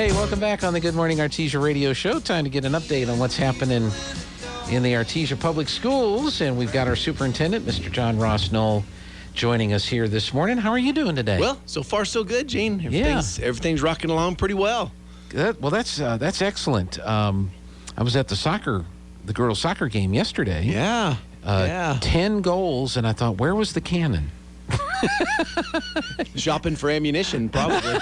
Hey, welcome back on the Good Morning Artesia radio show. Time to get an update on what's happening in the Artesia Public Schools. And we've got our superintendent, Mr. John Ross Null, joining us here this morning. How are you doing today? Well, so far so good, Gene. Everything's rocking along pretty well. Good. Well, that's excellent. I was at the girls' soccer game yesterday. Yeah. 10 goals, and I thought, where was the cannon? Shopping for ammunition, probably.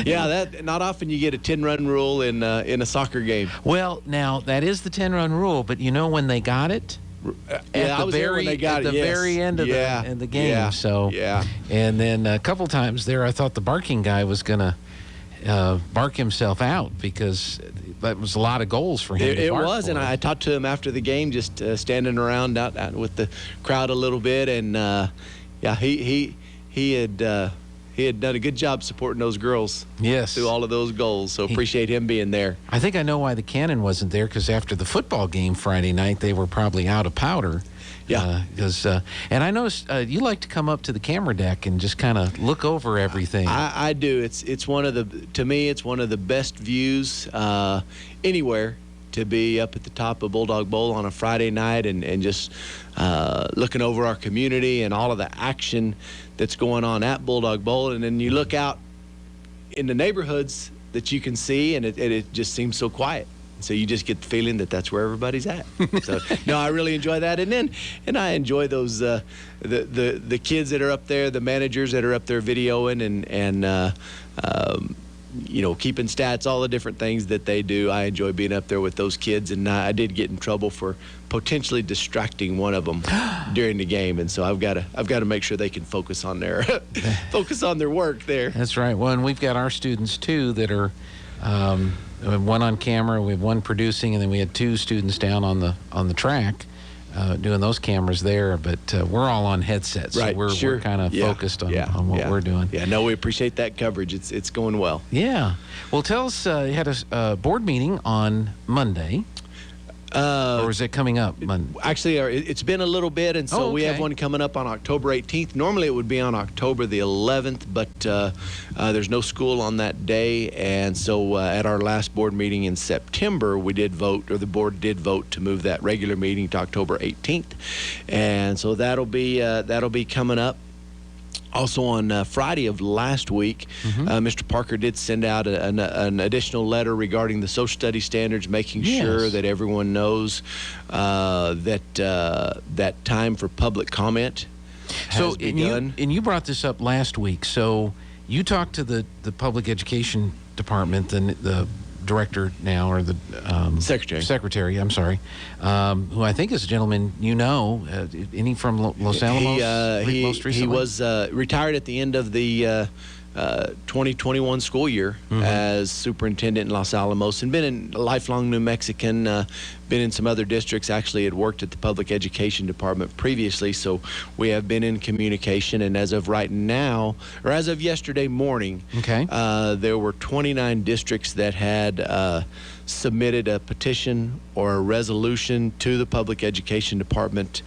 Yeah, that not often you get a 10-run rule in a soccer game. Well, now that is the 10-run rule, but you know when they got it? I was there when they got it. At the very end of the game. Yeah. So and then a couple times there, I thought the barking guy was gonna bark himself out because that was a lot of goals for him. It was, and I talked to him after the game, just standing around out with the crowd a little bit, and he had done a good job supporting those girls. Yes. Through all of those goals. So appreciate him being there. I think I know why the cannon wasn't there, because after the football game Friday night, they were probably out of powder. Yeah. And I noticed you like to come up to the camera deck and just kind of look over everything. I do. It's one of the best views anywhere, to be up at the top of Bulldog Bowl on a Friday night and just looking over our community and all of the action that's going on at Bulldog Bowl. And then you look out in the neighborhoods that you can see, and it just seems so quiet. So you just get the feeling that that's where everybody's at. So no, I really enjoy that, and I enjoy those the kids that are up there, the managers that are up there videoing and keeping stats, all the different things that they do. I enjoy being up there with those kids, and I did get in trouble for potentially distracting one of them during the game, and so I've got to make sure they can focus on their work there. That's right. Well, and we've got our students too that are. We have one on camera, we have one producing, and then we had 2 students down on the track doing those cameras there. But we're all on headsets, right? So we're kind of focused on what we're doing. Yeah, no, we appreciate that coverage. It's going well. Yeah. Well, tell us, you had a board meeting on Monday. Or is it coming up? Actually, it's been a little bit, and so we have one coming up on October 18th. Normally, it would be on October the 11th, but there's no school on that day, and so at our last board meeting in September, the board did vote to move that regular meeting to October 18th, and so that'll be coming up. Also on Friday of last week, Mr. Parker did send out an additional letter regarding the social studies standards, making sure that everyone knows that time for public comment has begun. And you brought this up last week. So you talked to the public education department, the director now, or the secretary, I'm sorry, who I think is a gentleman any from Los Alamos? Most recently? He was retired at the end of the 2021 school year as superintendent in Los Alamos, and been a lifelong New Mexican, been in some other districts. Actually had worked at the public education department previously, so we have been in communication. And as of right now, or as of yesterday morning, there were 29 districts that had submitted a petition or a resolution to the public education department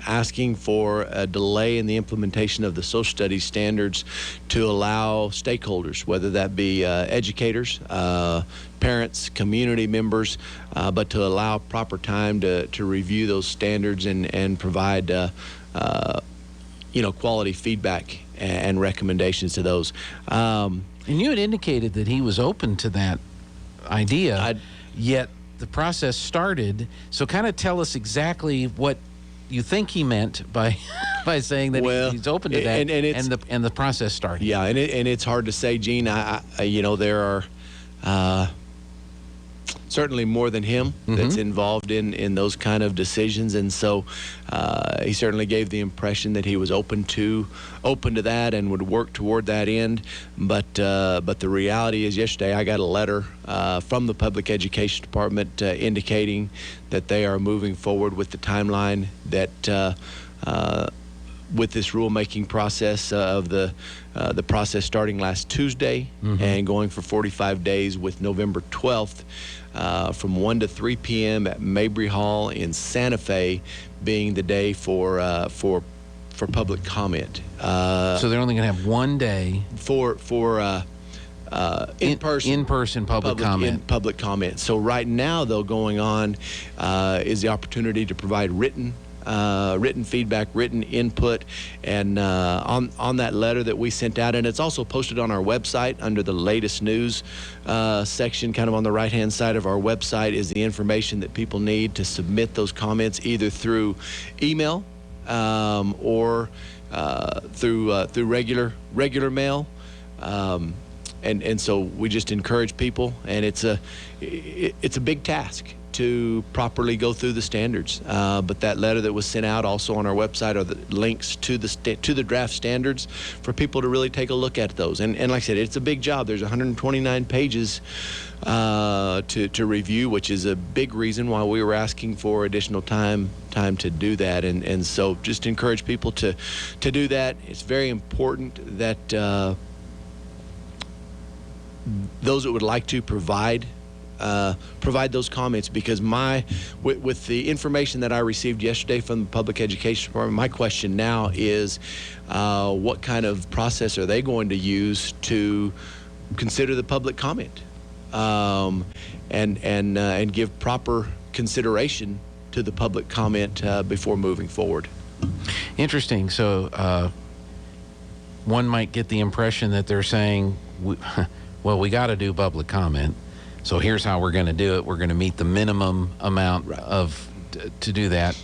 asking for a delay in the implementation of the social studies standards to allow stakeholders, whether that be educators, parents, community members, but to allow proper time to review those standards and provide quality feedback and recommendations to those. And you had indicated that he was open to that idea, yet the process started. So kind of tell us exactly what you think he meant by saying that he's open to that, and the process started. Yeah, and it's hard to say, Gene. There are certainly more than him that's involved in those kind of decisions, and so he certainly gave the impression that he was open to that and would work toward that end. But the reality is, yesterday I got a letter from the public education department indicating that they are moving forward with the timeline that with this rulemaking process of the process starting last Tuesday and going for 45 days, with November 12th from 1 to 3 p.m. at Mabry Hall in Santa Fe being the day for for public comment. So they're only going to have one day for in-person public comment. Public comment. So right now, though, going on is the opportunity to provide written feedback, written input, and on that letter that we sent out, and it's also posted on our website under the latest news section. Kind of on the right-hand side of our website is the information that people need to submit those comments, either through email or through regular mail. And so we just encourage people, and it's a big task to properly go through the standards. But that letter that was sent out also on our website are the links to the draft standards for people to really take a look at those. And like I said, it's a big job. There's 129 pages to review, which is a big reason why we were asking for additional time to do that. And so just encourage people to do that. It's very important that those that would like to provide those comments, because with the information that I received yesterday from the Public Education Department, my question now is what kind of process are they going to use to consider the public comment and give proper consideration to the public comment before moving forward. Interesting. So one might get the impression that they're saying, well, we got to do public comment, so here's how we're going to do it. We're going to meet the minimum amount to do that,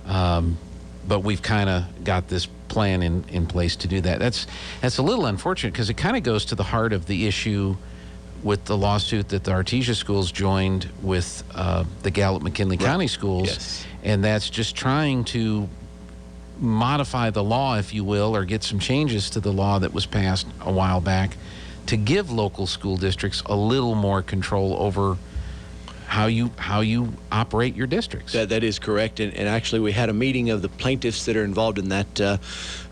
but we've kind of got this plan in place to do that. That's a little unfortunate, because it kind of goes to the heart of the issue with the lawsuit that the Artesia schools joined with the Gallup-McKinley County schools. Yes. And that's just trying to modify the law, if you will, or get some changes to the law that was passed a while back, to give local school districts a little more control over how you operate your districts. That is correct. And actually, we had a meeting of the plaintiffs that are involved in that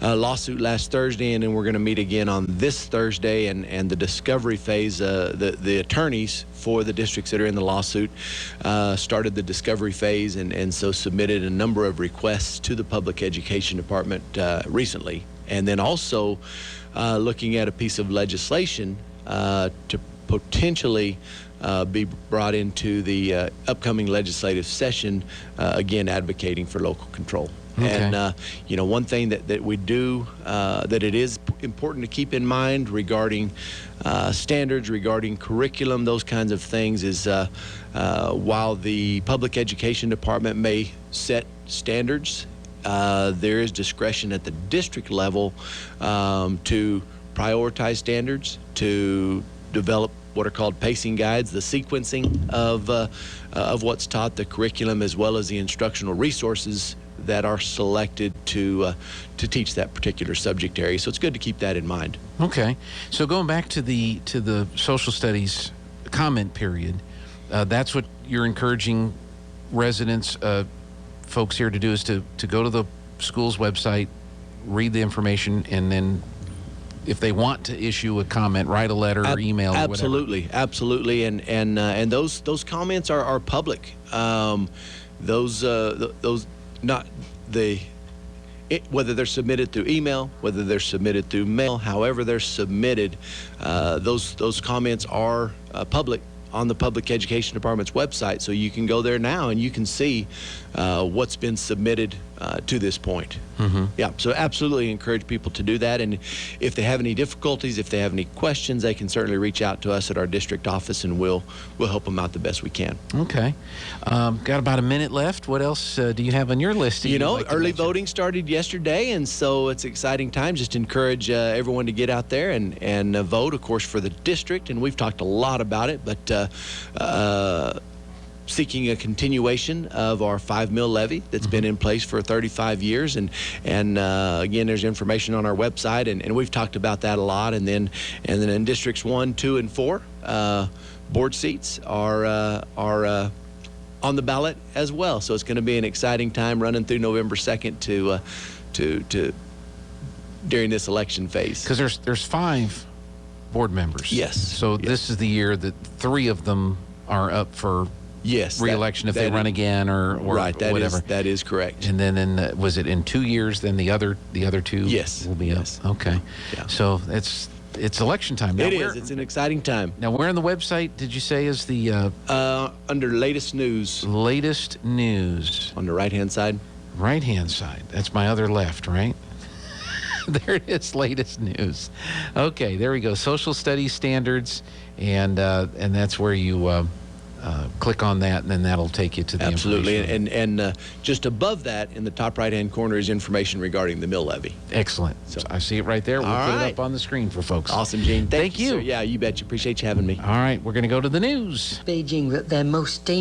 lawsuit last Thursday, and then we're going to meet again on this Thursday. And the discovery phase, the attorneys for the districts that are in the lawsuit started the discovery phase, and so submitted a number of requests to the Public Education Department recently. And then also looking at a piece of legislation to potentially be brought into the upcoming legislative session, again advocating for local control. Okay. And one thing that we do that it is important to keep in mind regarding standards, regarding curriculum, those kinds of things, is while the Public Education Department may set standards, there is discretion at the district level to prioritize standards, to develop what are called pacing guides, the sequencing of what's taught, the curriculum, as well as the instructional resources that are selected to teach that particular subject area. So it's good to keep that in mind. Okay. So going back to the social studies comment period, that's what you're encouraging residents, folks here to do, is to go to the school's website, read the information, and then if they want to issue a comment, write a letter or email or whatever. Absolutely. And those comments are public. Those not the whether they're submitted through email, whether they're submitted through mail, however they're submitted, those comments are public on the Public Education Department's website, so you can go there now and you can see what's been submitted to this point. Mm-hmm. Yeah, so absolutely encourage people to do that. And if they have any difficulties, if they have any questions, they can certainly reach out to us at our district office, and we'll help them out the best we can. Okay. Got about a minute left. What else do you have on your list? Early voting started yesterday, and so it's an exciting time. Just encourage everyone to get out there and vote, of course, for the district. And we've talked a lot about it, but seeking a continuation of our 5 mil levy that's been in place for 35 years. And again, there's information on our website, and we've talked about that a lot. And then in districts 1, 2, and 4, board seats are on the ballot as well. So it's going to be an exciting time running through November 2nd to during this election phase. Because there's 5 board members. Yes. So yes. This is the year that 3 of them are up for Yes. re-election if they run again or right, that whatever. That is correct. And then was it in 2 years? Then the other two Yes. will be Yes. up. Okay. Yeah. So it's election time now. It is. It's an exciting time. Now, where on the website did you say is the Under latest news latest news? on the right-hand side. Right-hand side. That's my other left, right? There it is, latest news. Okay, there we go. Social studies standards, and that's where you click on that, and then that'll take you to the Absolutely. information. And just above that, in the top right-hand corner, is information regarding the mill levy. Excellent. So I see it right there. We'll put it up on the screen for folks. Awesome, Gene. Thank you. Sir. Yeah, you bet. Appreciate you having me. All right, we're going to go to the news. Beijing that their most dangerous